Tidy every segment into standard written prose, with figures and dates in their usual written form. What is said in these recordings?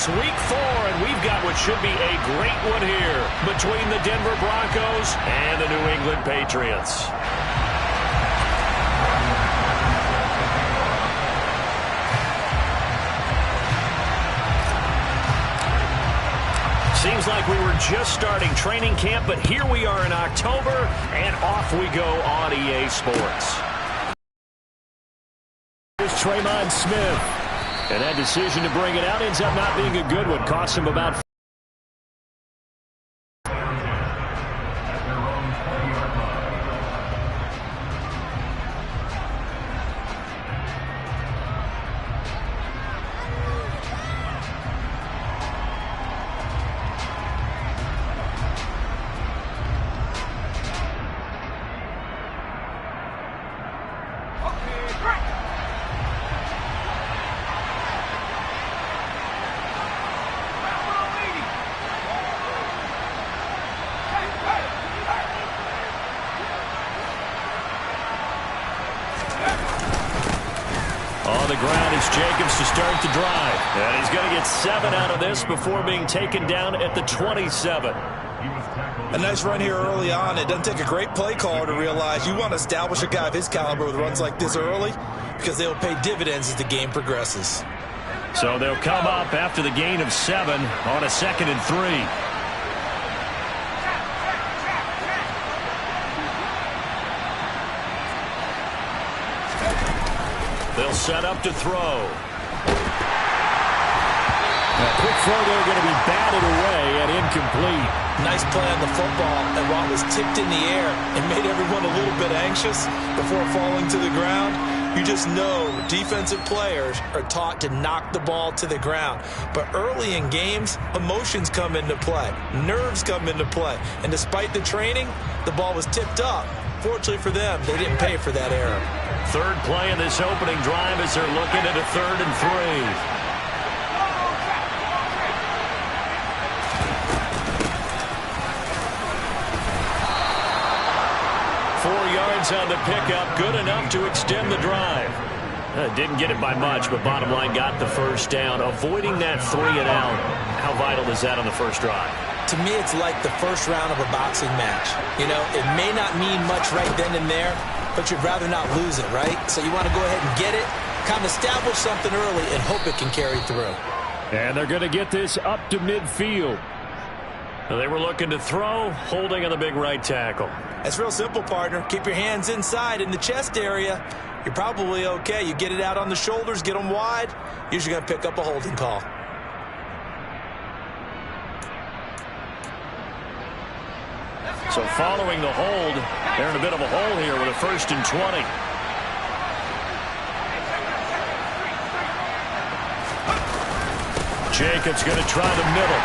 It's week 4, and we've got what should be a great one here between the Denver Broncos and the New England Patriots. Seems like we were just starting training camp, but here we are in October, and off we go on EA Sports. Here's Tremon Smith. And that decision to bring it out ends up not being a good one. Costs him about... On the ground is Jacobs to start the drive. And he's going to get 7 out of this before being taken down at the 27. A nice run here early on. It doesn't take a great play caller to realize you want to establish a guy of his caliber with runs like this early because they'll pay dividends as the game progresses. So they'll come up after the gain of 7 on a 2nd and 3. They'll set up to throw. A quick throw there going to be batted away and incomplete. Nice play on the football, and while it was tipped in the air, it made everyone a little bit anxious before falling to the ground. You just know defensive players are taught to knock the ball to the ground. But early in games, emotions come into play. Nerves come into play. And despite the training, the ball was tipped up. Fortunately for them, they didn't pay for that error. Third play in this opening drive as they're looking at a 3rd and 3. On the pickup, good enough to extend the drive. Didn't get it by much, but bottom line got the first down. Avoiding that 3 and out. How vital is that on the first drive? To me, it's like the first round of a boxing match. You know, it may not mean much right then and there, but you'd rather not lose it, right? So you want to go ahead and get it, kind of establish something early, and hope it can carry through. And they're going to get this up to midfield. They were looking to throw, holding on the big right tackle. That's real simple, partner. Keep your hands inside in the chest area. You're probably okay. You get it out on the shoulders, get them wide. Usually going to pick up a holding call. So following the hold, they're in a bit of a hole here with a 1st and 20. Jacobs going to try the middle.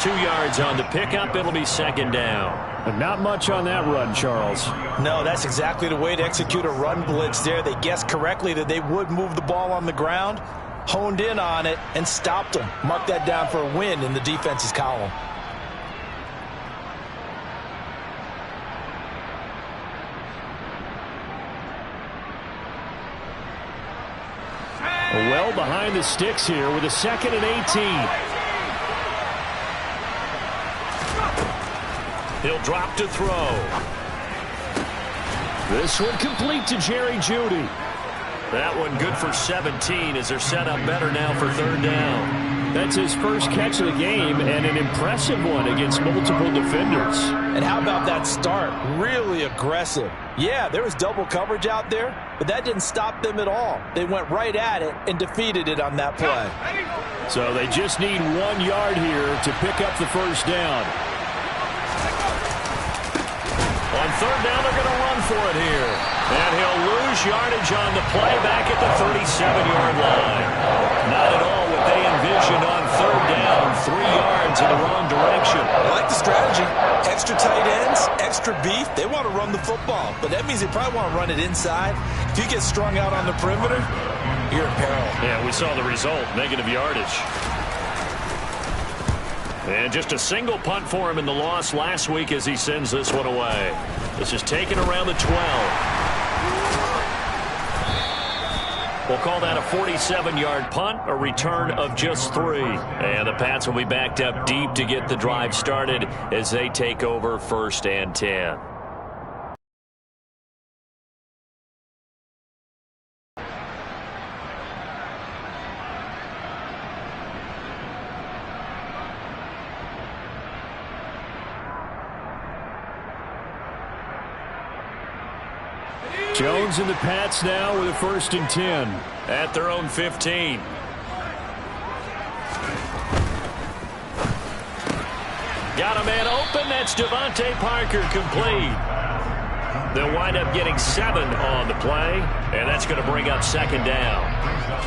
2 yards on the pickup. It'll be 2nd down. But not much on that run, Charles. No, that's exactly the way to execute a run blitz there. They guessed correctly that they would move the ball on the ground, honed in on it, and stopped them. Mark that down for a win in the defense's column. Well behind the sticks here with a 2nd and 18. He'll drop to throw. This one complete to Jerry Jeudy. That one good for 17 as they're set up better now for 3rd down. That's his first catch of the game and an impressive one against multiple defenders. And how about that start? Really aggressive. Yeah, there was double coverage out there, but that didn't stop them at all. They went right at it and defeated it on that play. So they just need 1 yard here to pick up the first down. On 3rd down, they're going to run for it here. And he'll lose yardage on the play back at the 37-yard line. Not at all what they envisioned on 3rd down. 3 yards in the wrong direction. I like the strategy. Extra tight ends, extra beef. They want to run the football, but that means they probably want to run it inside. If you get strung out on the perimeter, you're in peril. Yeah, we saw the result, negative yardage. And just a single punt for him in the loss last week as he sends this one away. This is taken around the 12. We'll call that a 47-yard punt, a return of just 3. And the Pats will be backed up deep to get the drive started as they take over 1st and 10. Jones and the Pats now with a 1st and 10. At their own 15. Got a man open. That's Devontae Parker, complete. They'll wind up getting 7 on the play, and that's going to bring up 2nd down.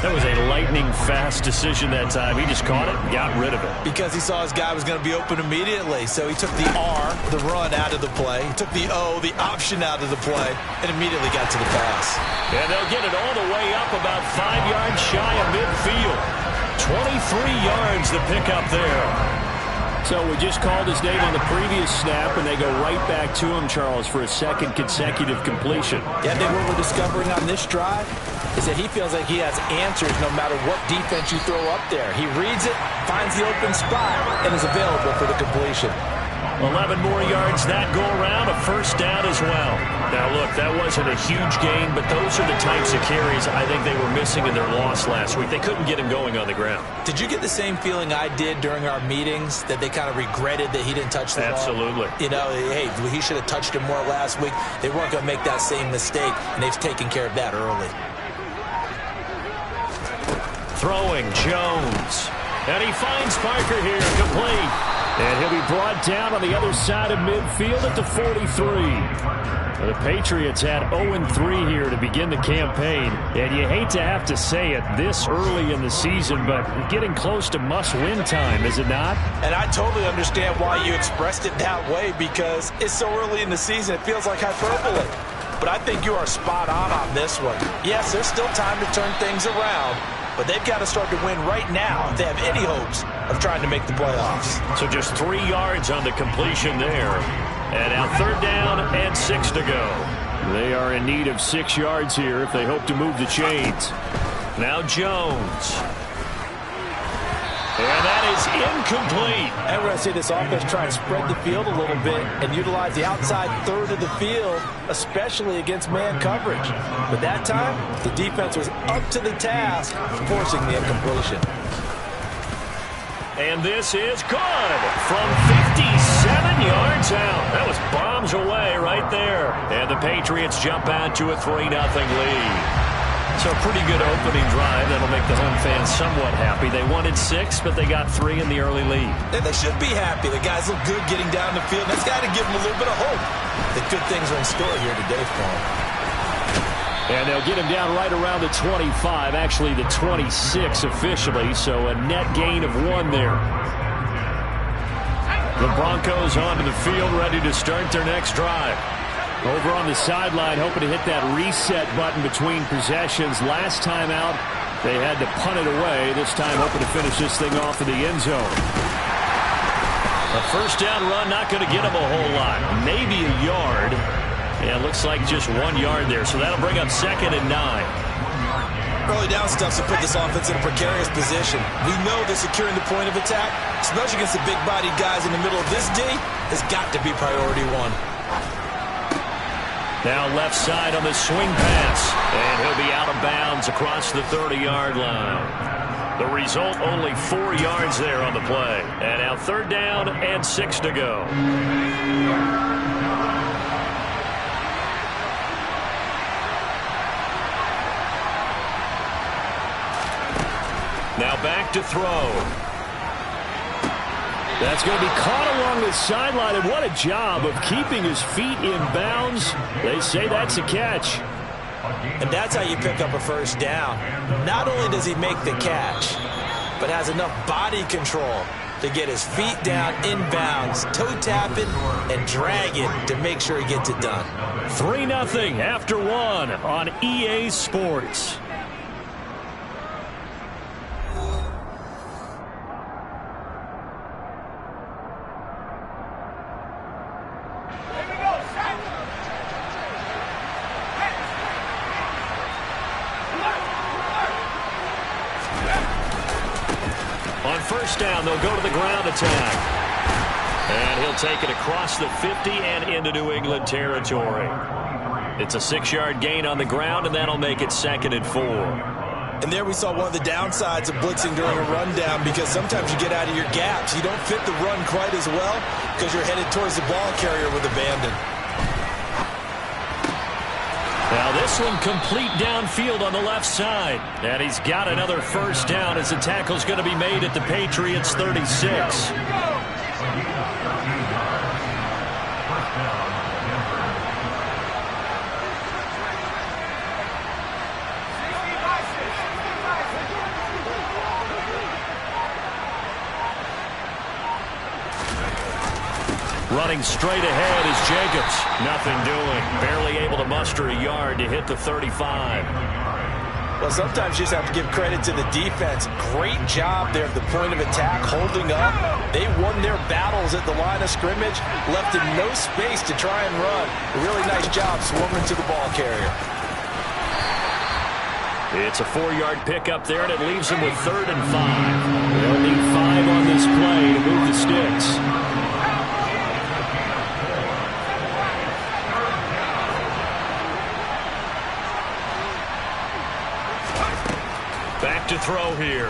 That was a lightning-fast decision that time. He just caught it and got rid of it. Because he saw his guy was going to be open immediately. So he took the R, the run, out of the play. He took the O, the option, out of the play, and immediately got to the pass. And they'll get it all the way up about 5 yards shy of midfield. 23 yards to pick up there. So we just called his name on the previous snap, and they go right back to him, Charles, for a 2nd consecutive completion. Yeah, I think what we're discovering on this drive is that he feels like he has answers no matter what defense you throw up there. He reads it, finds the open spot, and is available for the completion. 11 more yards that go around, a 1st down as well. Now, look, that wasn't a huge gain, but those are the types of carries I think they were missing in their loss last week. They couldn't get him going on the ground. Did you get the same feeling I did during our meetings, that they kind of regretted that he didn't touch the ball? Absolutely. You know, hey, he should have touched him more last week. They weren't going to make that same mistake, and they've taken care of that early. Throwing Jones. And he finds Parker here, complete. And he'll be brought down on the other side of midfield at the 43. The Patriots had 0-3 here to begin the campaign. And you hate to have to say it this early in the season, but getting close to must-win time, is it not? And I totally understand why you expressed it that way, because it's so early in the season, it feels like hyperbole. But I think you are spot on this one. Yes, there's still time to turn things around, but they've got to start to win right now if they have any hopes of trying to make the playoffs. So just 3 yards on the completion there. And now 3rd down and 6 to go. They are in need of 6 yards here if they hope to move the chains. Now Jones. And that is incomplete. And we're going to see this offense try and spread the field a little bit and utilize the outside third of the field, especially against man coverage. But that time, the defense was up to the task, forcing the incompletion. And this is good from 57 yards out. That was bombs away right there. And the Patriots jump out to a 3-0 lead. So a pretty good opening drive. That'll make the home fans somewhat happy. They wanted 6, but they got 3 in the early lead. And they should be happy. The guys look good getting down the field. That's got to give them a little bit of hope that good things are in store here today for them. And they'll get him down right around the 25, actually the 26 officially, so a net gain of 1 there. The Broncos onto the field, ready to start their next drive. Over on the sideline, hoping to hit that reset button between possessions. Last time out, they had to punt it away. This time, hoping to finish this thing off in the end zone. A 1st down run, not going to get them a whole lot. Maybe a yard. Yeah, looks like just 1 yard there. So that'll bring up 2nd and 9. Early down stuff's to put this offense in a precarious position. We know that securing the point of attack, especially against the big-bodied guys in the middle of this D, has got to be priority 1. Now left side on the swing pass. And he'll be out of bounds across the 30-yard line. The result, only 4 yards there on the play. And now 3rd down and 6 to go. Now back to throw. That's going to be caught along the sideline, and what a job of keeping his feet in bounds. They say that's a catch. And that's how you pick up a 1st down. Not only does he make the catch, but has enough body control to get his feet down in bounds, toe tapping and dragging to make sure he gets it done. 3-0 after 1 on EA Sports. On first down, they'll go to the ground attack. And he'll take it across the 50 and into New England territory. It's a 6-yard gain on the ground, and that'll make it 2nd and 4. And there we saw one of the downsides of blitzing during a rundown, because sometimes you get out of your gaps. You don't fit the run quite as well because you're headed towards the ball carrier with abandon. Now this one complete downfield on the left side. And he's got another first down as the tackle's going to be made at the Patriots' 36. Running straight ahead is Jacobs. Nothing doing. Barely able to muster a yard to hit the 35. Well, sometimes you just have to give credit to the defense. Great job there at the point of attack, holding up. They won their battles at the line of scrimmage, left in no space to try and run. A really nice job swarming to the ball carrier. It's a 4-yard pickup there, and it leaves them with 3rd and 5. They'll need 5 on this play to move the sticks. To throw here.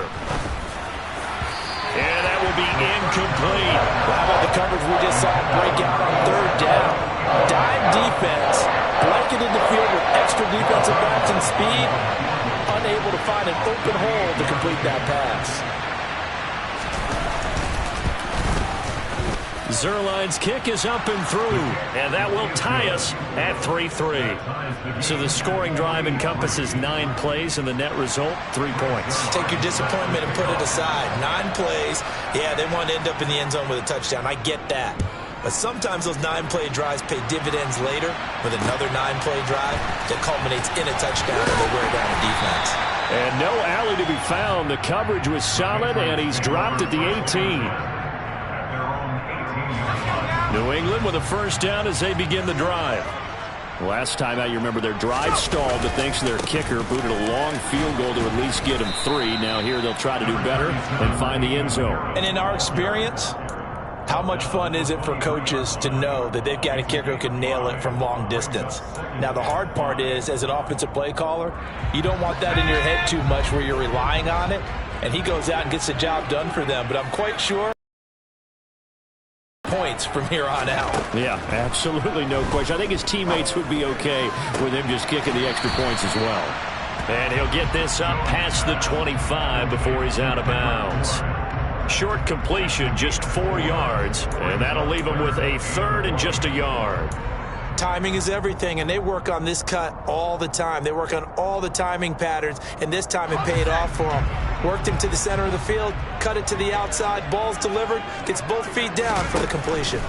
And that will be incomplete. How about the coverage we just saw break out on 3rd down? Dime defense, blanketed the field with extra defensive backs and speed, unable to find an open hole to complete that pass. Zerline's kick is up and through, and that will tie us at 3-3. So the scoring drive encompasses 9 plays, and the net result, 3 points. Take your disappointment and put it aside. 9 plays. Yeah, they want to end up in the end zone with a touchdown. I get that. But sometimes those 9-play drives pay dividends later with another 9-play drive that culminates in a touchdown and they wear down a defense. And no alley to be found. The coverage was solid, and he's dropped at the 18. New England with a first down as they begin the drive. Last time out, you remember their drive stalled, but thanks to their kicker, booted a long field goal to at least get them 3. Now here they'll try to do better and find the end zone. And in our experience, how much fun is it for coaches to know that they've got a kicker who can nail it from long distance? Now, the hard part is, as an offensive play caller, you don't want that in your head too much where you're relying on it, and he goes out and gets the job done for them. But I'm quite sure points from here on out. Yeah, absolutely no question. I think his teammates would be okay with him just kicking the extra points as well. And he'll get this up past the 25 before he's out of bounds. Short completion, just 4 yards, and that'll leave him with a 3rd and just a yard. Timing is everything, and they work on this cut all the time. They work on all the timing patterns, and this time it paid off for them. Worked him to the center of the field, cut it to the outside, ball's delivered, gets both feet down for the completion.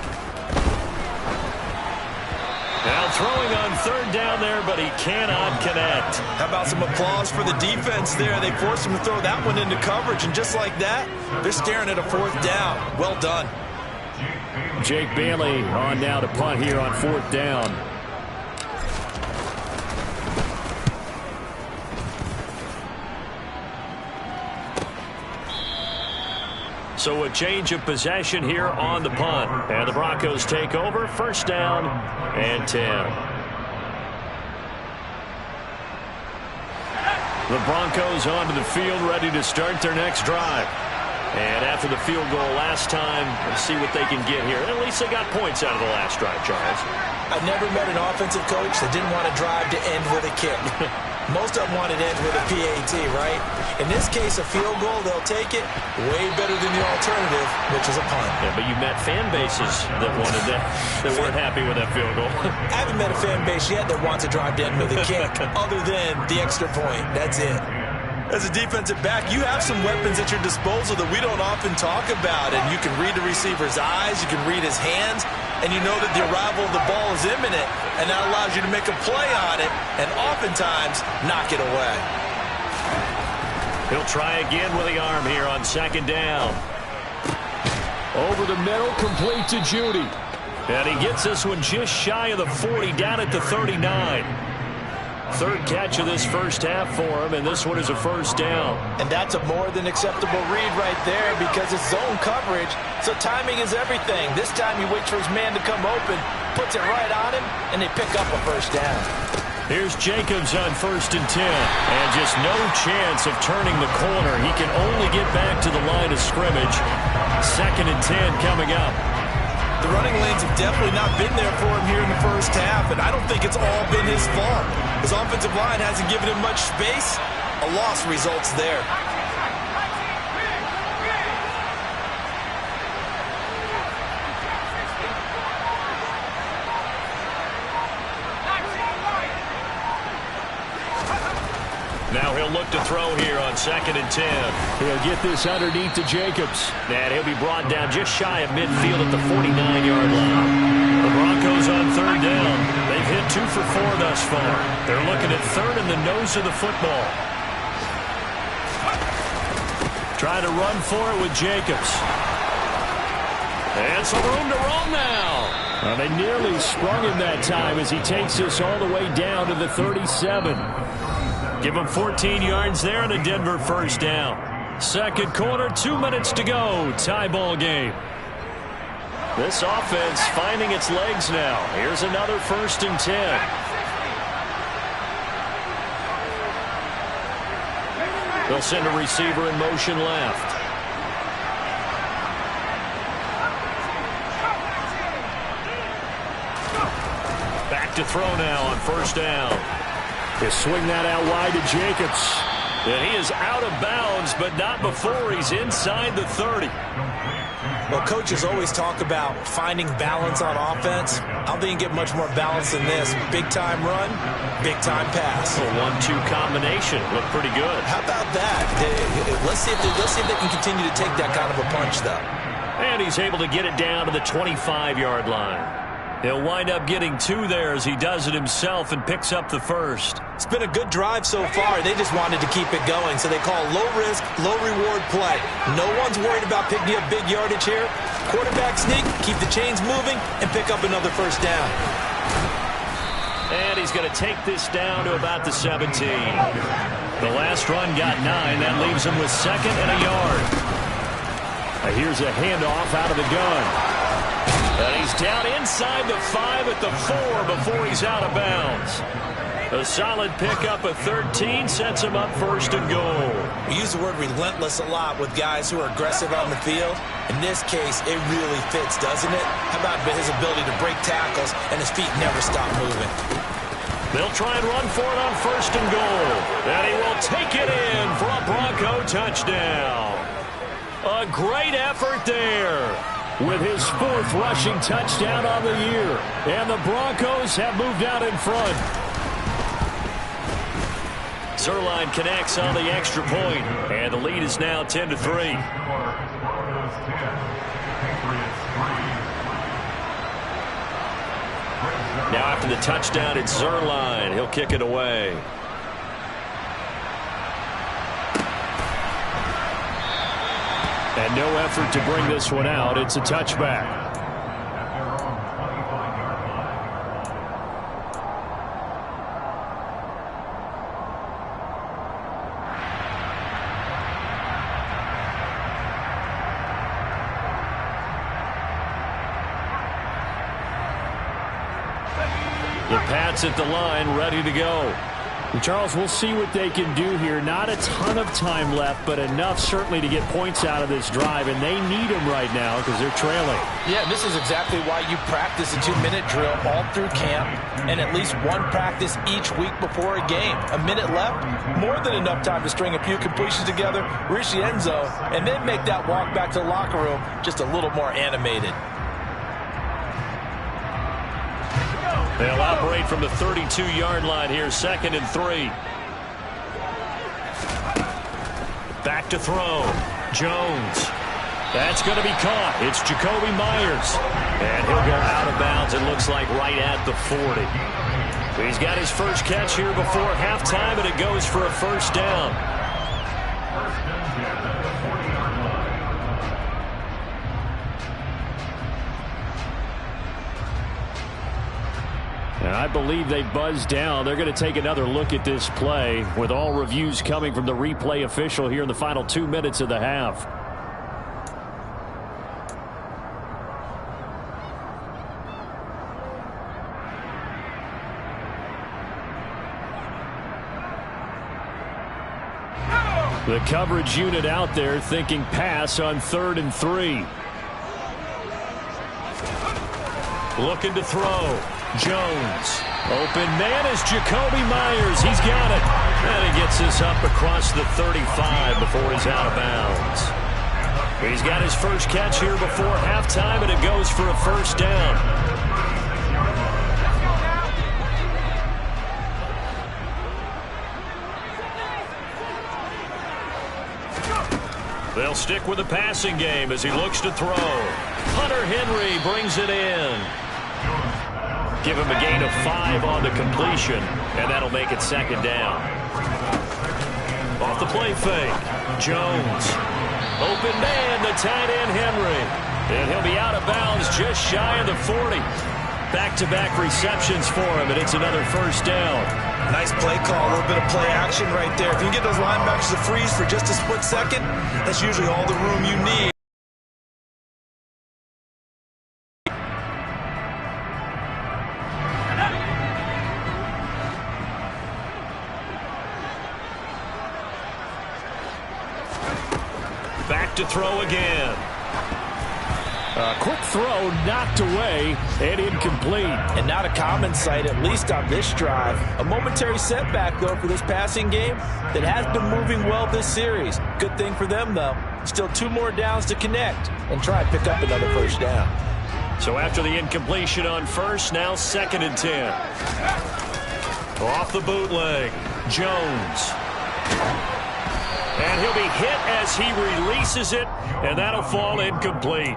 Now throwing on 3rd down there, but he cannot connect. How about some applause for the defense there? They forced him to throw that one into coverage, and just like that, they're staring at a 4th down. Well done. Jake Bailey on now to punt here on 4th down. So a change of possession here on the punt. And the Broncos take over. First down and 10. The Broncos onto the field, ready to start their next drive. And after the field goal last time, let's see what they can get here. At least they got points out of the last drive, Charles. I've never met an offensive coach that didn't want a drive to end with a kick. Most of them want it to end with a PAT, right? In this case, a field goal, they'll take it way better than the alternative, which is a punt. Yeah, but you've met fan bases that wanted that, that weren't happy with that field goal. I haven't met a fan base yet that wants a drive to end with a kick, other than the extra point. That's it. As a defensive back, you have some weapons at your disposal that we don't often talk about, and you can read the receiver's eyes, you can read his hands, and you know that the arrival of the ball is imminent, and that allows you to make a play on it, and oftentimes knock it away. He'll try again with the arm here on 2nd down. Over the middle, complete to Judy. And he gets this one just shy of the 40, down at the 39. Third catch of this first half for him, and this one is a first down. And that's a more than acceptable read right there because it's zone coverage, so timing is everything. This time he waits for his man to come open, puts it right on him, and they pick up a first down. Here's Jacobs on 1st and 10, and just no chance of turning the corner. He can only get back to the line of scrimmage. 2nd and 10 coming up. The running lanes have definitely not been there for him here in the first half, and I don't think it's all been his fault. His offensive line hasn't given him much space. A loss results there. Now he'll look to throw here on 2nd and 10. He'll get this underneath to Jacobs. And he'll be brought down just shy of midfield at the 49-yard line. The Broncos on 3rd down. They've hit 2 for 4 thus far. They're looking at 3rd in the nose of the football. Trying to run for it with Jacobs. And some room to roam now. They nearly sprung him that time as he takes this all the way down to the 37. Give him 14 yards there and a Denver first down. Second quarter, 2 minutes to go. Tie ball game. This offense finding its legs now. Here's another 1st and 10. They'll send a receiver in motion left. Back to throw now on 1st down. He'll swing that out wide to Jacobs. And he is out of bounds, but not before he's inside the 30. Well, coaches always talk about finding balance on offense. I don't think you get much more balance than this. Big-time run, big-time pass. A 1-2 combination. Looked pretty good. How about that? Let's see if they can continue to take that kind of a punch, though. And he's able to get it down to the 25-yard line. He'll wind up getting 2 there as he does it himself and picks up the first. It's been a good drive so far. They just wanted to keep it going, so they call low-risk, low-reward play. No one's worried about picking up big yardage here. Quarterback sneak, keep the chains moving, and pick up another first down. And he's going to take this down to about the 17. The last run got 9. That leaves him with 2nd and a yard. Here's a handoff out of the gun. And he's down inside the 5 at the 4 before he's out of bounds. A solid pickup of 13 sets him up 1st and goal. We use the word relentless a lot with guys who are aggressive on the field. In this case, it really fits, doesn't it? How about his ability to break tackles and his feet never stop moving? They'll try and run for it on 1st and goal. And he will take it in for a Bronco touchdown. A great effort there, with his 4th rushing touchdown on the year. And the Broncos have moved out in front. Zerline connects on the extra point, and the lead is now 10-3. Now after the touchdown, it's Zerline. He'll kick it away. And no effort to bring this one out. It's a touchback. The Pats at the line, ready to go. And Charles, we'll see what they can do here. Not a ton of time left, but enough certainly to get points out of this drive, and they need them right now because they're trailing. Yeah, this is exactly why you practice a 2-minute drill all through camp and at least one practice each week before a game. A minute left, more than enough time to string a few completions together, reach the end zone, and then make that walk back to the locker room just a little more animated. They'll operate from the 32-yard line here, 2nd and 3. Back to throw. Jones. That's going to be caught. It's Jacoby Myers. And he'll go out of bounds, it looks like, right at the 40. He's got his first catch here before halftime, and it goes for a first down. And I believe they buzzed down. They're going to take another look at this play with all reviews coming from the replay official here in the final 2 minutes of the half. The coverage unit out there thinking pass on 3rd and 3. Looking to throw. Jones. Open man is Jacoby Myers. He's got it. And he gets this up across the 35 before he's out of bounds. He's got his first catch here before halftime, and it goes for a first down. They'll stick with the passing game as he looks to throw. Hunter Henry brings it in. Give him a gain of 5 on the completion, and that'll make it 2nd down. Off the play fake. Jones. Open man, the tight end Henry. And he'll be out of bounds just shy of the 40. Back-to-back receptions for him, and it's another first down. Nice play call, a little bit of play action right there. If you can get those linebackers to freeze for just a split second, that's usually all the room you need. Back to throw again. A quick throw knocked away and incomplete. And not a common sight, at least on this drive. A momentary setback, though, for this passing game that has been moving well this series. Good thing for them, though. Still 2 more downs to connect and try and pick up another first down. So after the incompletion on first, now 2nd and 10. Off the bootleg. Jones. And he'll be hit as he releases it, and that'll fall incomplete.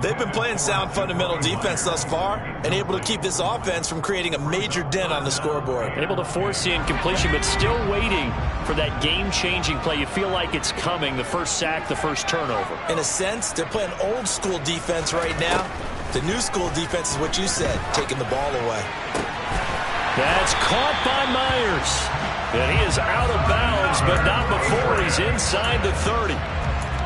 They've been playing sound fundamental defense thus far and able to keep this offense from creating a major dent on the scoreboard. Able to force the incompletion, but still waiting for that game-changing play. You feel like it's coming, the first sack, the first turnover. In a sense, they're playing old-school defense right now. The new-school defense is what you said, taking the ball away. That's caught by Myers. And he is out of bounds, but not before he's inside the 30.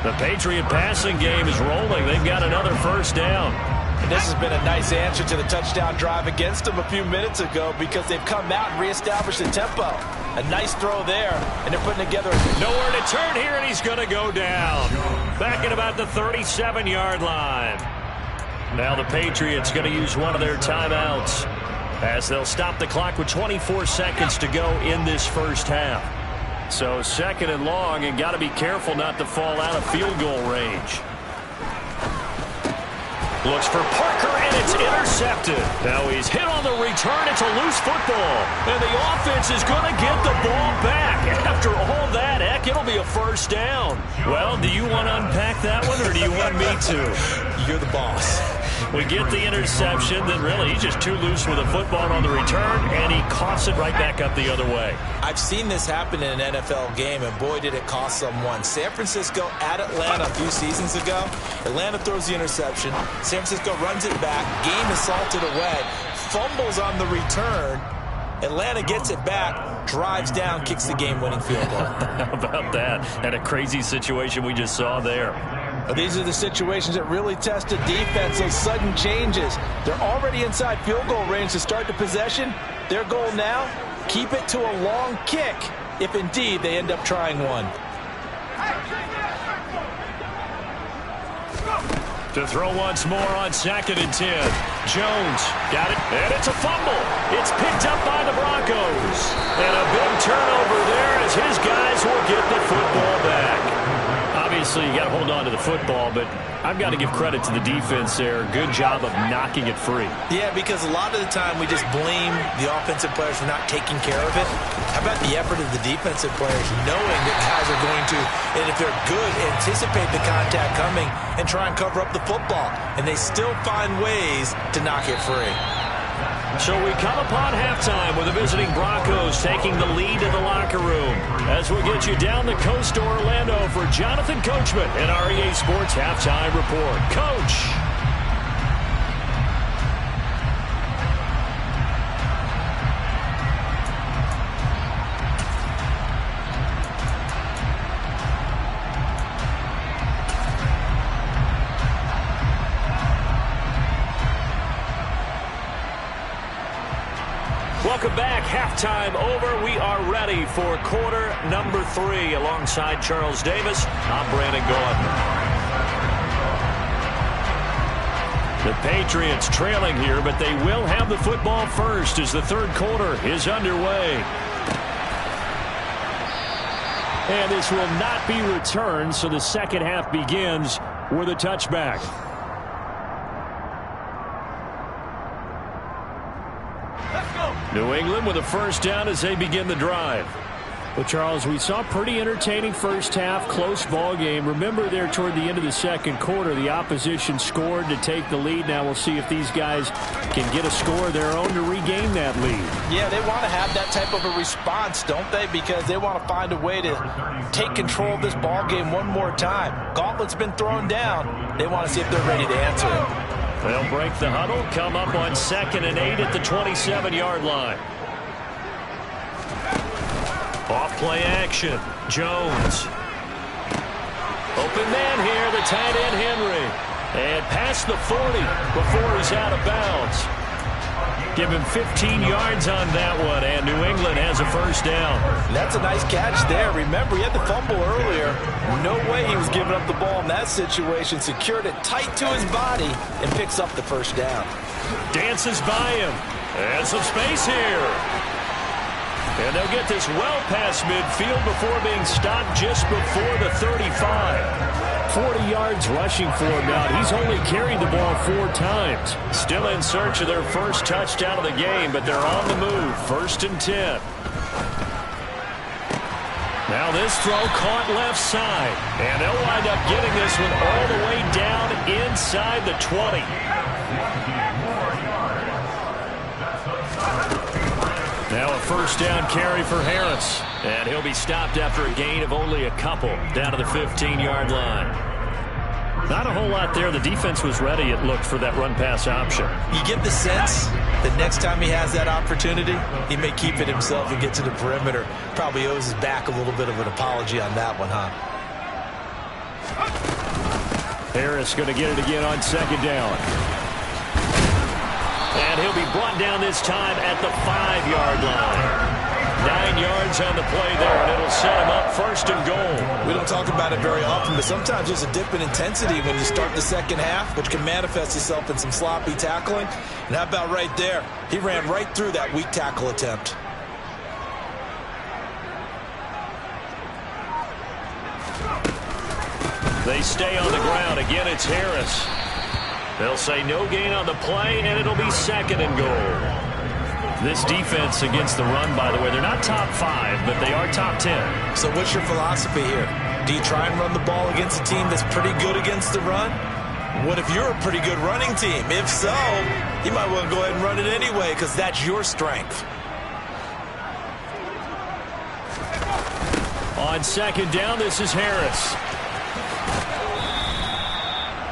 The Patriot passing game is rolling. They've got another first down. And this has been a nice answer to the touchdown drive against them a few minutes ago because they've come out and reestablished the tempo. A nice throw there, and they're putting together. Nowhere to turn here, and he's going to go down. Back at about the 37-yard line. Now the Patriots going to use one of their timeouts as they'll stop the clock with 24 seconds to go in this first half. So 2nd and long, and got to be careful not to fall out of field goal range. Looks for Parker, and it's intercepted. Now he's hit on the return. It's a loose football. And the offense is going to get the ball back. After all that, heck, it'll be a first down. Well, do you want to unpack that one, or do you want me to? You're the boss. We get the interception, then really he's just too loose with a football on the return, and he coughs it right back up the other way. I've seen this happen in an NFL game, and boy, did it cost someone. San Francisco at Atlanta a few seasons ago. Atlanta throws the interception. San Francisco runs it back. Game is salted away. Fumbles on the return. Atlanta gets it back, drives down, kicks the game-winning field goal. How about that? And a crazy situation we just saw there. But these are the situations that really test a defense, those sudden changes. They're already inside field goal range to start the possession. Their goal now, keep it to a long kick, if indeed they end up trying one. To throw once more on 2nd and 10. Jones got it, and it's a fumble. It's picked up by the Broncos. And a big turnover there as his guys will get the football back. Obviously, you got to hold on to the football, but I've got to give credit to the defense there. Good job of knocking it free. Yeah, because a lot of the time we just blame the offensive players for not taking care of it. How about the effort of the defensive players knowing that guys are going to, and if they're good, anticipate the contact coming and try and cover up the football. And they still find ways to knock it free. So we come upon halftime with the visiting Broncos taking the lead in the locker room. As we'll get you down the coast to Orlando for Jonathan Coachman and our EA Sports Halftime Report. Coach. Welcome back. Halftime over. We are ready for quarter number 3. Alongside Charles Davis, I'm Brandon Gaudin. The Patriots trailing here, but they will have the football first as the third quarter is underway. And this will not be returned, so the second half begins with a touchback. New England with a first down as they begin the drive. Well, Charles, we saw a pretty entertaining first half, close ball game. Remember there toward the end of the second quarter, the opposition scored to take the lead. Now we'll see if these guys can get a score of their own to regain that lead. Yeah, they want to have that type of a response, don't they? Because they want to find a way to take control of this ball game one more time. Gauntlet's been thrown down. They want to see if they're ready to answer it. They'll break the huddle, come up on 2nd and 8 at the 27-yard line. Off play action. Jones. Open man here, the tight end Henry. And past the 40 before he's out of bounds. Give him 15 yards on that one, and New England has a first down. That's a nice catch there. Remember, he had the fumble earlier. No way he was giving up the ball in that situation. Secured it tight to his body and picks up the first down. Dances by him. And some space here. And they'll get this well past midfield before being stopped just before the 35. 40 yards rushing for him now. He's only carried the ball 4 times. Still in search of their first touchdown of the game, but they're on the move. 1st and 10. Now this throw caught left side. And they'll wind up getting this one all the way down inside the 20. Now a first down carry for Harris. And he'll be stopped after a gain of only a couple down to the 15-yard line. Not a whole lot there. The defense was ready, it looked, for that run-pass option. You get the sense that next time he has that opportunity, he may keep it himself and get to the perimeter. Probably owes his back a little bit of an apology on that one, huh? Harris going to get it again on 2nd down. And he'll be brought down this time at the 5-yard line. 9 yards on the play there, and it'll set him up 1st and goal. We don't talk about it very often, but sometimes there's a dip in intensity when you start the second half, which can manifest itself in some sloppy tackling. And how about right there? He ran right through that weak tackle attempt. They stay on the ground. Again, it's Harris. They'll say no gain on the play, and it'll be 2nd and goal. This defense against the run, by the way, they're not top 5, but they are top 10. So what's your philosophy here? Do you try and run the ball against a team that's pretty good against the run? What if you're a pretty good running team? If so, you might want to go ahead and run it anyway because that's your strength. On 2nd down, this is Harris.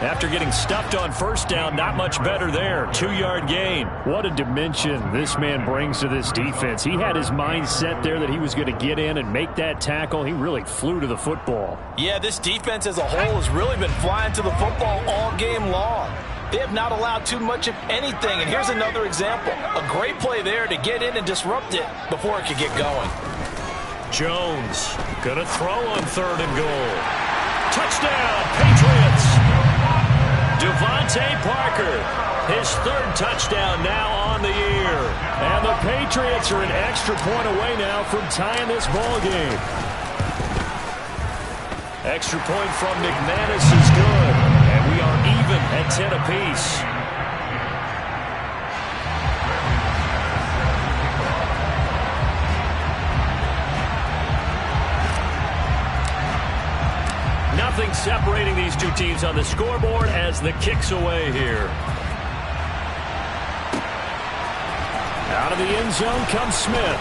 After getting stuffed on 1st down, not much better there. 2-yard gain. What a dimension this man brings to this defense. He had his mind set there that he was going to get in and make that tackle. He really flew to the football. Yeah, this defense as a whole has really been flying to the football all game long. They have not allowed too much of anything. And here's another example. A great play there to get in and disrupt it before it could get going. Jones gonna throw on 3rd and goal. Touchdown, Patriots! Devontae Parker, his 3rd touchdown now on the year. And the Patriots are an extra point away now from tying this ball game. Extra point from McManus is good. And we are even at 10 apiece. Nothing separating these two teams on the scoreboard as the kick's away here. Out of the end zone comes Smith.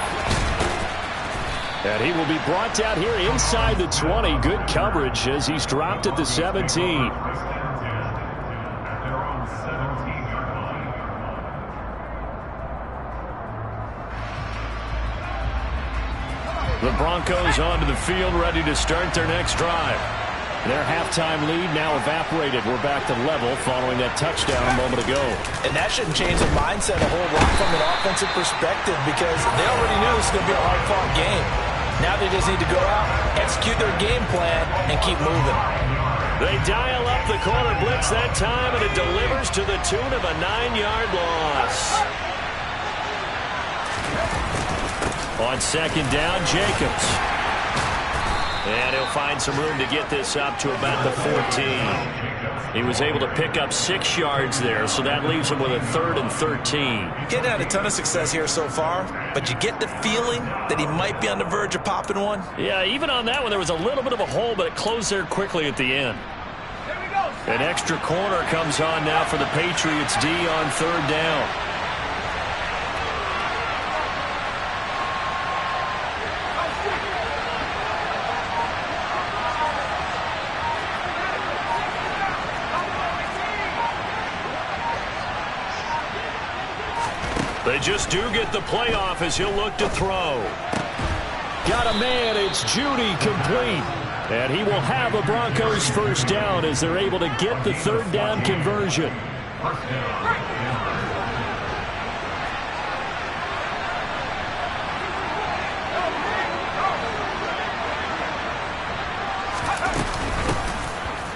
And he will be brought down here inside the 20. Good coverage as he's dropped at the 17. The Broncos onto the field, ready to start their next drive. Their halftime lead now evaporated. We're back to level following that touchdown a moment ago. And that shouldn't change their mindset a whole lot from an offensive perspective because they already knew this was going to be a hard-fought game. Now they just need to go out, execute their game plan, and keep moving. They dial up the corner blitz that time, and it delivers to the tune of a 9-yard loss. On second down, Jacobs. And he'll find some room to get this up to about the 14. He was able to pick up 6 yards there, so that leaves him with a 3rd and 13. Getting had a ton of success here so far, but you get the feeling that he might be on the verge of popping one. Yeah, even on that one, there was a little bit of a hole, but it closed there quickly at the end. An extra corner comes on now for the Patriots D on 3rd down. They just do get the playoff as he'll look to throw. Got a man, it's Judy, complete. And he will have a Broncos first down as they're able to get the 3rd down conversion.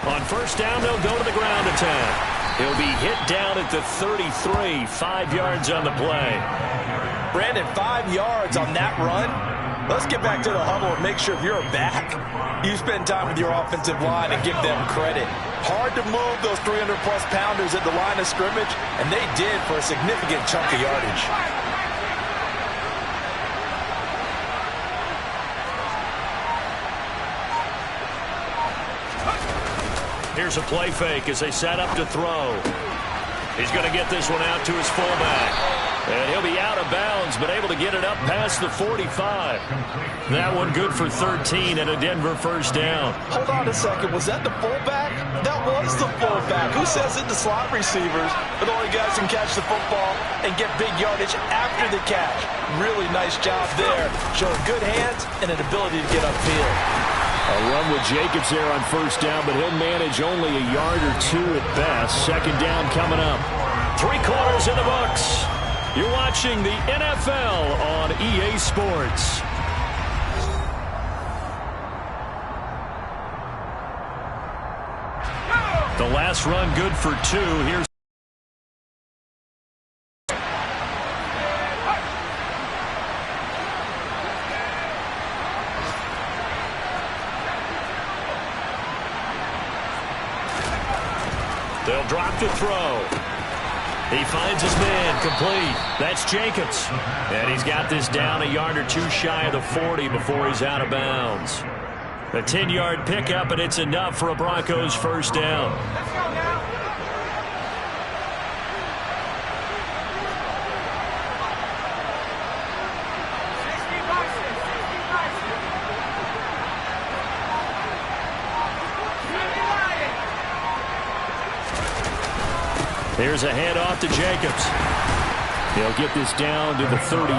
On first down, they'll go to the ground attack. He'll be hit down at the 33, 5 yards on the play. Brandon, 5 yards on that run. Let's get back to the huddle and make sure if you're back, you spend time with your offensive line and give them credit. Hard to move those 300-plus pounders at the line of scrimmage, and they did for a significant chunk of yardage. Here's a play fake as they set up to throw. He's going to get this one out to his fullback. And he'll be out of bounds, but able to get it up past the 45. That one good for 13 and a Denver first down. Hold on a second. Was that the fullback? That was the fullback. Who says it? The slot receivers are the only guys who can catch the football and get big yardage after the catch. Really nice job there. Showing good hands and an ability to get upfield. A run with Jacobs there on first down, but he'll manage only a yard or 2 at best. Second down coming up. 3 quarters in the books. You're watching the NFL on EA Sports. The last run good for 2. Here's they'll drop to throw. He finds his man, complete. That's Jacobs. And he's got this down a yard or 2 shy of the 40 before he's out of bounds. A 10-yard pickup, and it's enough for a Broncos first down. Here's a handoff to Jacobs. He'll get this down to the 38.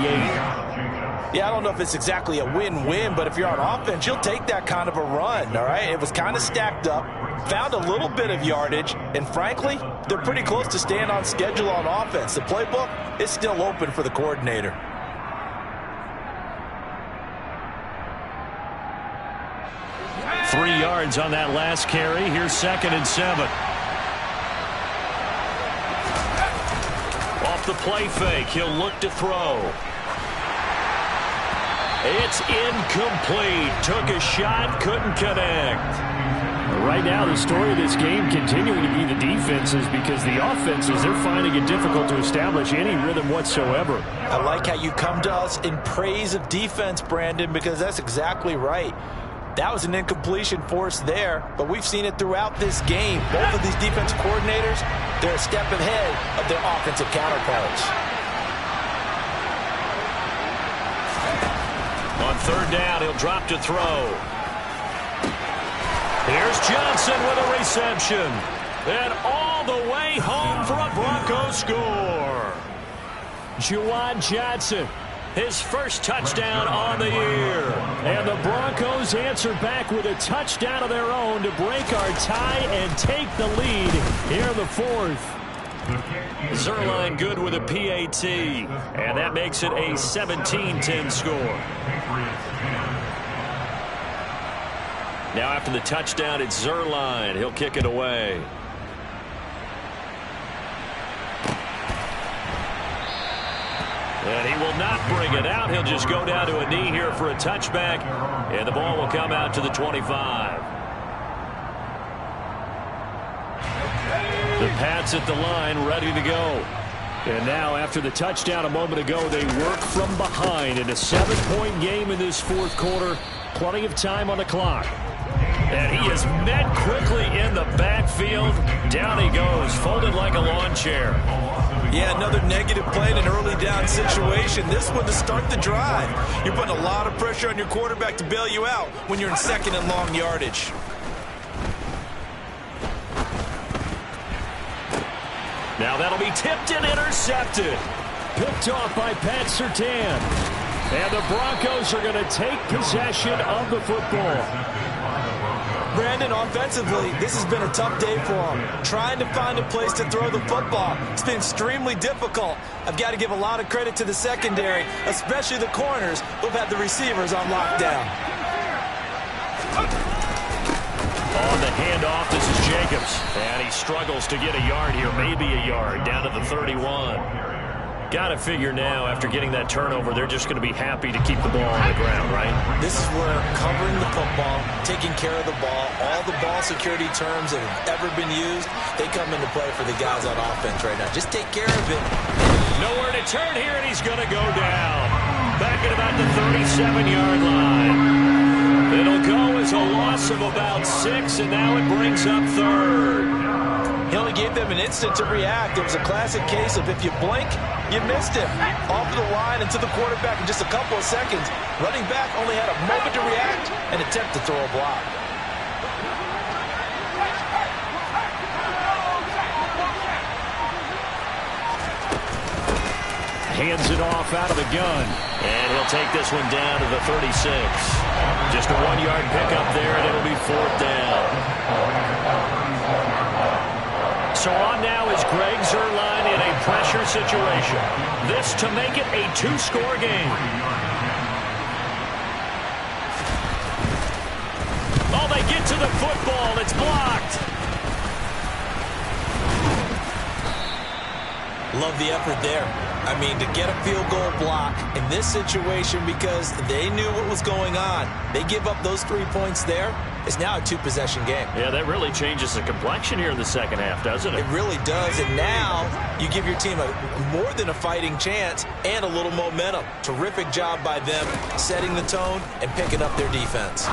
Yeah, I don't know if it's exactly a win-win, but if you're on offense, you'll take that kind of a run, all right? It was kind of stacked up, found a little bit of yardage, and frankly, they're pretty close to staying on schedule on offense. The playbook is still open for the coordinator. Three yards on that last carry. Here's 2nd and 7. Off the play fake, he'll look to throw. It's incomplete. Took a shot, couldn't connect. Right now, the story of this game continuing to be the defenses, because the offenses, they're finding it difficult to establish any rhythm whatsoever. I like how you come to us in praise of defense, Brandon, because that's exactly right. That was an incompletion force there, but we've seen it throughout this game. Both of these defensive coordinators, they're a step ahead of their offensive counterparts. On 3rd down, he'll drop to throw. Here's Johnson with a reception. And all the way home for a Broncos score. Juwan Johnson his first touchdown on the year. And the Broncos answer back with a touchdown of their own to break our tie and take the lead here in the fourth. Zuerlein good with a PAT, and that makes it a 17-10 score. Now after the touchdown, it's Zuerlein. He'll kick it away. And he will not bring it out. He'll just go down to a knee here for a touchback, and the ball will come out to the 25. The Pats at the line, ready to go. And now, after the touchdown a moment ago, they work from behind in a 7-point game in this fourth quarter. Plenty of time on the clock. And he is met quickly in the backfield. Down he goes, folded like a lawn chair. Yeah, another negative play in an early down situation. This one to start the drive. You're putting a lot of pressure on your quarterback to bail you out when you're in second and long yardage. Now that'll be tipped and intercepted. Picked off by Pat Surtain. And the Broncos are going to take possession of the football. Brandon, offensively, this has been a tough day for him. Trying to find a place to throw the football. It's been extremely difficult. I've got to give a lot of credit to the secondary, especially the corners who've had the receivers on lockdown. On the handoff, this is Jacobs. And he struggles to get a yard here, maybe a yard, down to the 31. Got to figure now, after getting that turnover, they're just going to be happy to keep the ball on the ground, right? This is where covering the football, taking care of the ball, all the ball security terms that have ever been used, they come into play for the guys on offense right now. Just take care of it. Nowhere to turn here, and he's going to go down. Back at about the 37-yard line. It'll go as a loss of about 6, and now it brings up third. He only gave them an instant to react. It was a classic case of if you blink, you missed him. Off the line and to the quarterback in just a couple of seconds. Running back only had a moment to react and attempt to throw a block. Hands it off out of the gun. And he'll take this one down to the 36. Just a 1-yard pickup there, and it'll be fourth down. So on now is Greg Zuerlein in a pressure situation. This to make it a 2-score game. Oh, they get to the football. It's blocked. Love the effort there. I mean, to get a field goal block in this situation because they knew what was going on. They give up those 3 points there. It's now a 2-possession game. Yeah, that really changes the complexion here in the second half, doesn't it? It really does. And now you give your team more than a fighting chance and a little momentum. Terrific job by them setting the tone and picking up their defense.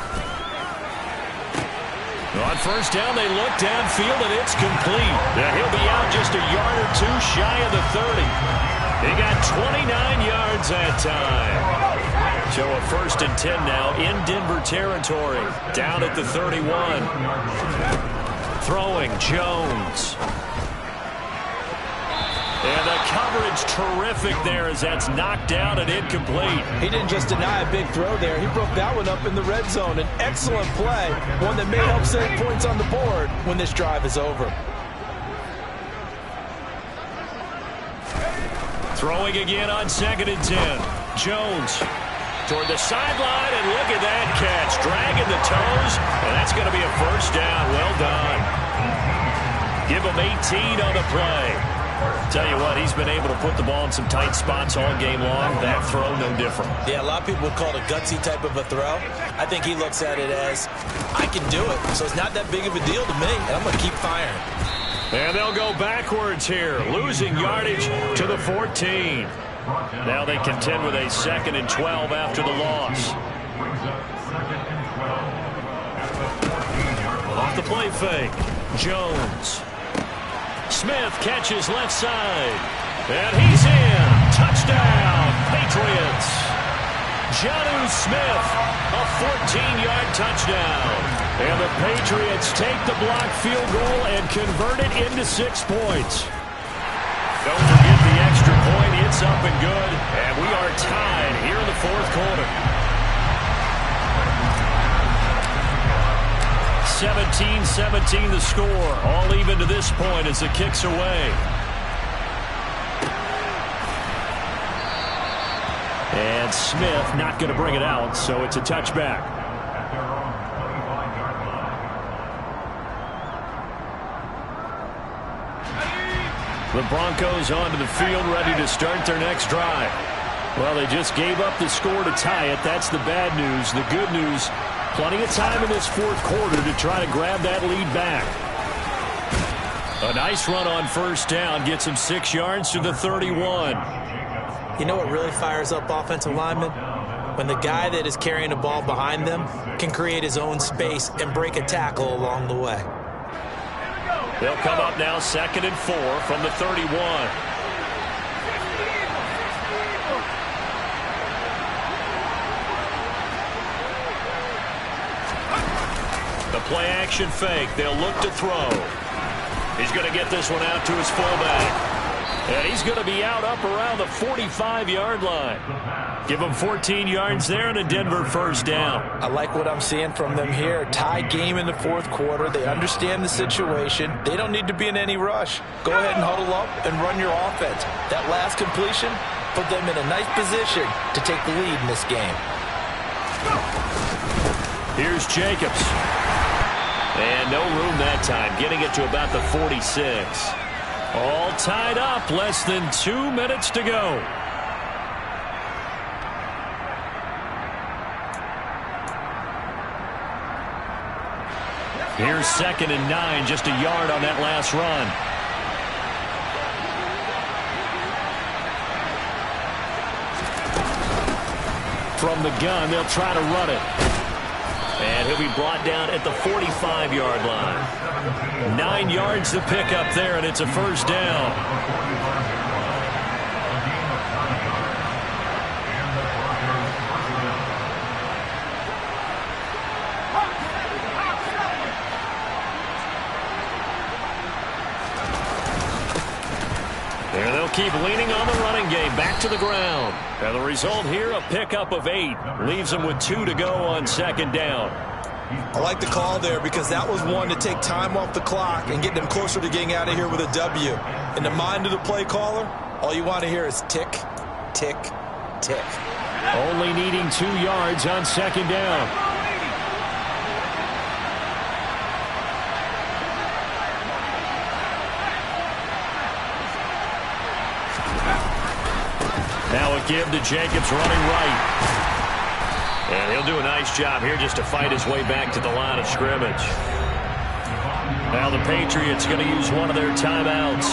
On first down, they look downfield, and it's complete. Now, he'll be out just a yard or two shy of the 30. He got 29 yards that time. So a 1st and 10 now in Denver territory. Down at the 31. Throwing Jones. And the coverage terrific there as that's knocked down and incomplete. He didn't just deny a big throw there. He broke that one up in the red zone. An excellent play. One that may help save points on the board when this drive is over. Throwing again on 2nd and 10. Jones toward the sideline, and look at that catch. Dragging the toes, and that's going to be a first down. Well done. Give him 18 on the play. Tell you what, he's been able to put the ball in some tight spots all game long. That throw, no different. Yeah, a lot of people would call it a gutsy type of a throw. I think he looks at it as, I can do it, so it's not that big of a deal to me, and I'm going to keep firing. And they'll go backwards here, losing yardage to the 14. Now they contend with a 2nd and 12 after the loss. Off the play fake, Jones. Smith catches left side. And he's in. Touchdown, Patriots. Jonnu Smith, a 14-yard touchdown. And the Patriots take the blocked field goal and convert it into 6 points. Don't forget the extra point It's up and good, and we are tied here in the fourth quarter. 17-17 the score. All even to this point as the kick's away. And Smith not going to bring it out, so it's a touchback. The Broncos onto the field, ready to start their next drive. Well, they just gave up the score to tie it. That's the bad news. The good news, plenty of time in this fourth quarter to try to grab that lead back. A nice run on first down. Gets him 6 yards to the 31. You know what really fires up offensive linemen? When the guy that is carrying the ball behind them can create his own space and break a tackle along the way. They'll come up now 2nd and 4 from the 31. The play action fake. They'll look to throw. He's going to get this one out to his fullback. And he's going to be out up around the 45-yard line. Give him 14 yards there and a Denver first down. I like what I'm seeing from them here. Tie game in the fourth quarter. They understand the situation. They don't need to be in any rush. Go ahead and huddle up and run your offense. That last completion put them in a nice position to take the lead in this game. Here's Jacobs. And no room that time. Getting it to about the 46. All tied up. Less than 2 minutes to go. Here's 2nd and 9, just a yard on that last run. From the gun, they'll try to run it. And he'll be brought down at the 45-yard line. 9 yards to pick up there, and it's a first down. And they'll keep leaning on the running game. Back to the ground. And the result here, a pickup of 8. Leaves them with 2 to go on 2nd down. I like the call there because that was one to take time off the clock and get them closer to getting out of here with a W. In the mind of the play caller, all you want to hear is tick, tick, tick. Only needing 2 yards on 2nd down. Now a give to Jacobs running right. And he'll do a nice job here just to fight his way back to the line of scrimmage. Now the Patriots going to use one of their timeouts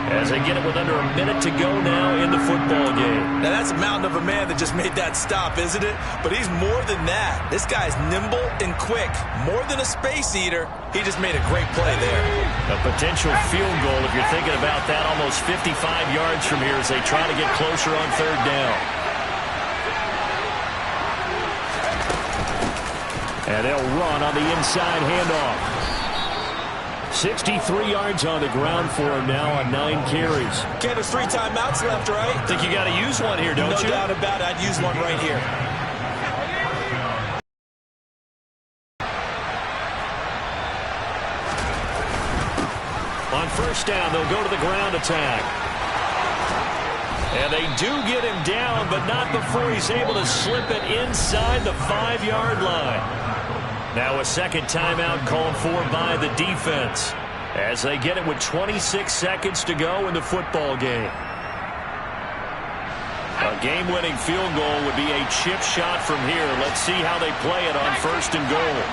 as they get it with under a minute to go now in the football game. Now that's a mountain of a man that just made that stop, isn't it? But he's more than that. This guy's nimble and quick. More than a space eater. He just made a great play there. A potential field goal, if you're thinking about that, almost 55 yards from here as they try to get closer on 3rd down. And they'll run on the inside handoff. 63 yards on the ground for him now on 9 carries. Okay, there's 3 timeouts left, right? Think you got to use one here, don't you? No doubt about it. I'd use one right here. On 1st down, they'll go to the ground attack. And they do get him down, but not before he's able to slip it inside the 5-yard line. Now a 2nd timeout called for by the defense as they get it with 26 seconds to go in the football game. A game-winning field goal would be a chip shot from here. Let's see how they play it on 1st and goal.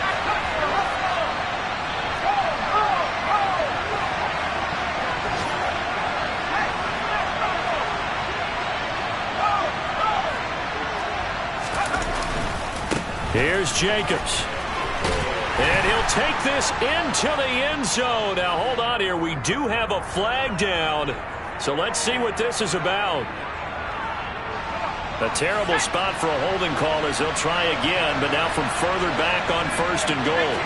Here's Jacobs. And he'll take this into the end zone. Now, hold on here. We do have a flag down. So let's see what this is about. A terrible spot for a holding call as they'll try again, but now from further back on 1st and goal.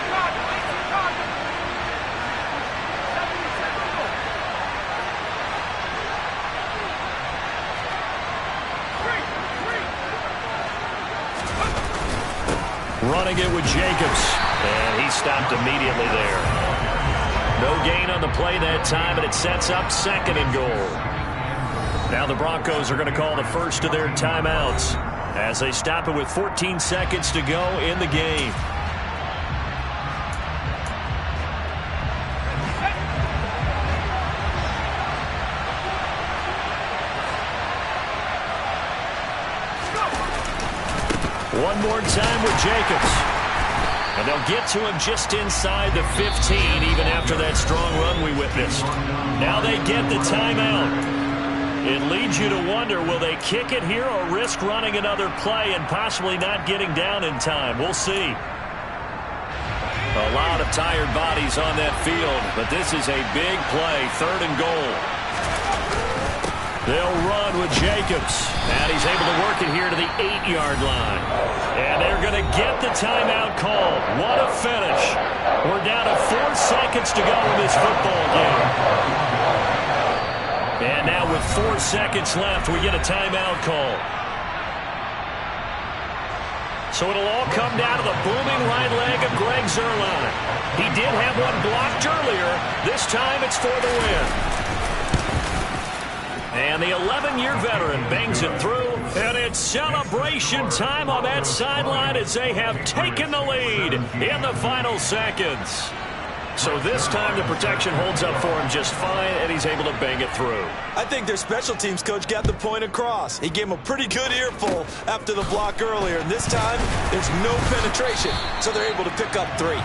running it with Jacobs. And he stopped immediately there. No gain on the play that time, and it sets up 2nd and goal. Now the Broncos are going to call the first of their timeouts as they stop it with 14 seconds to go in the game. One more time with Jacobs. And they'll get to him just inside the 15, even after that strong run we witnessed. Now they get the timeout. It leads you to wonder, will they kick it here or risk running another play and possibly not getting down in time? We'll see. A lot of tired bodies on that field, but this is a big play, 3rd and goal. They'll run with Jacobs, and he's able to work it here to the 8-yard line. And they're going to get the timeout called. What a finish. We're down to 4 seconds to go in this football game. And now with 4 seconds left, we get a timeout call. So it'll all come down to the booming right leg of Greg Zuerlein. He did have one blocked earlier. This time it's for the win. And the 11-year veteran bangs it through, and it's celebration time on that sideline as they have taken the lead in the final seconds. So this time the protection holds up for him just fine, and he's able to bang it through. I think their special teams coach got the point across. He gave him a pretty good earful after the block earlier, and this time there's no penetration, so they're able to pick up 3.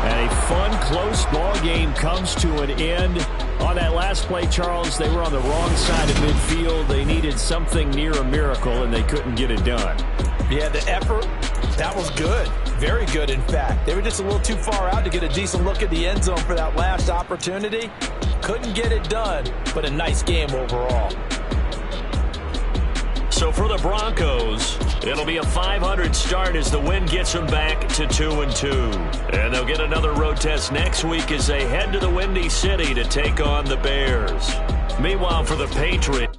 And a fun, close ball game comes to an end. On that last play, Charles, they were on the wrong side of midfield. They needed something near a miracle, and they couldn't get it done. Yeah, the effort, that was good. Very good, in fact. They were just a little too far out to get a decent look at the end zone for that last opportunity. Couldn't get it done, but a nice game overall. So for the Broncos, it'll be a 500 start as the win gets them back to 2-2. And they'll get another road test next week as they head to the Windy City to take on the Bears. Meanwhile, for the Patriots,